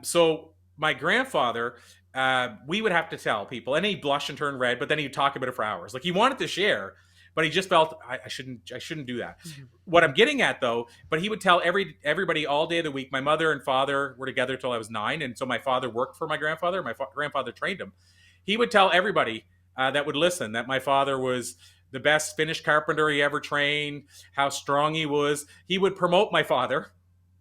So my grandfather, we would have to tell people, and he'd blush and turn red, but then he'd talk about it for hours. Like he wanted to share, but he just felt I shouldn't do that. Mhm. What I'm getting at though, but he would tell everybody all day of the week. My mother and father were together till I was 9, and so my father worked for my grandfather. My grandfather trained him. He would tell everybody that would listen that my father was the best Finnish carpenter he ever trained, how strong he was. He would promote my father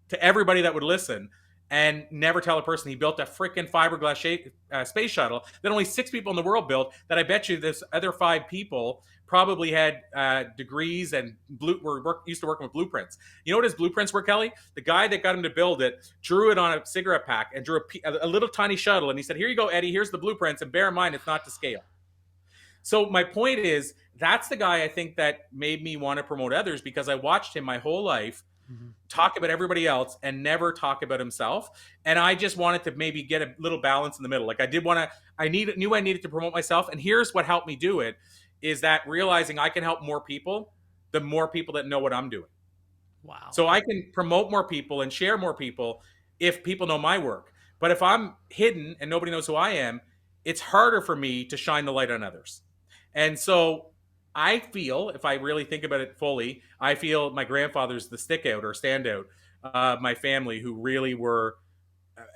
to everybody that would listen and never tell a person he built a freaking fiberglass space shuttle that only 6 people in the world built. That I bet you this other 5 people probably had degrees and used to working with blueprints. You know what his blueprints were, Kelly? The guy that got him to build it drew it on a cigarette pack and drew a little tiny shuttle, and he said, "Here you go, Eddie. Here's the blueprints, and bear in mind it's not to scale." So my point is, that's the guy I think that made me want to promote others, because I watched him my whole life Mhm. talk about everybody else and never talk about himself. And I just wanted to maybe get a little balance in the middle. Like I did want to, knew I needed to promote myself. And here's what helped me do it is that realizing I can help more people, the more people that know what I'm doing. Wow. So I can promote more people and share more people if people know my work. But if I'm hidden and nobody knows who I am, it's harder for me to shine the light on others. And so I feel, if I really think about it fully, I feel my grandfather's the stick out or standout of my family who really were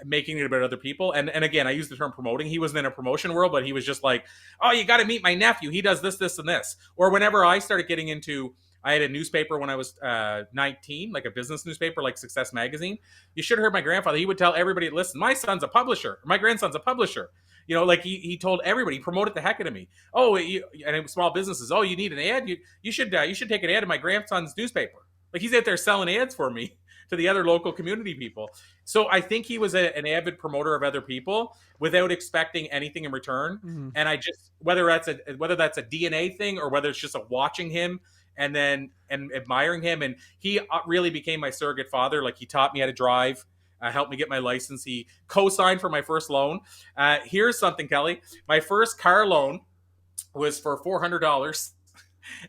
making it about other people. And again, I use the term promoting. He wasn't in a promotion world, but he was just like, oh, you got to meet my nephew. He does this, this, and this. Or whenever I started getting into, I had a newspaper when I was 19, like a business newspaper, like Success Magazine. You should have heard my grandfather. He would tell everybody, listen, my son's a publisher. My grandson's a publisher. You know, like he told everybody, he promoted the heck out of me. Oh, and small businesses. Oh, you need an ad? You should take an ad in my grandson's newspaper. Like he's out there selling ads for me to the other local community people. So I think he was an avid promoter of other people without expecting anything in return. Mhm. And I just whether that's a DNA thing or whether it's just a watching him and admiring him, and he really became my surrogate father. Like he taught me how to drive. Helped me get my license. He co-signed for my first loan. Here's something, Kelly. My first car loan was for $400,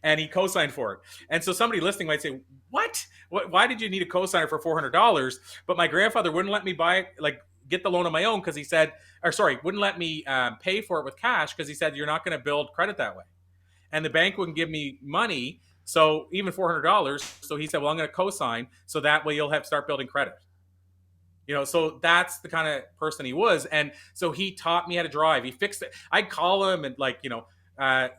and he co-signed for it. And so somebody listening might say, "What? Why did you need a co-signer for $400?" But my grandfather wouldn't let me get the loan on my own because he said, or sorry, wouldn't let me pay for it with cash because he said you're not going to build credit that way, and the bank wouldn't give me money. So even $400. So he said, "Well, I'm going to co-sign, so that way you'll have to start building credit." So that's the kind of person he was. And so he taught me how to drive. He fixed it. I'd call him and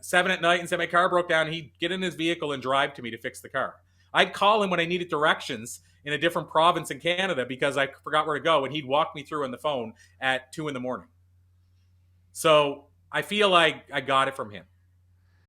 7 at night and say my car broke down. He'd get in his vehicle and drive to me to fix the car. I'd call him when I needed directions in a different province in Canada because I forgot where to go, and he'd walk me through on the phone at 2 in the morning. So I feel like I got it from him.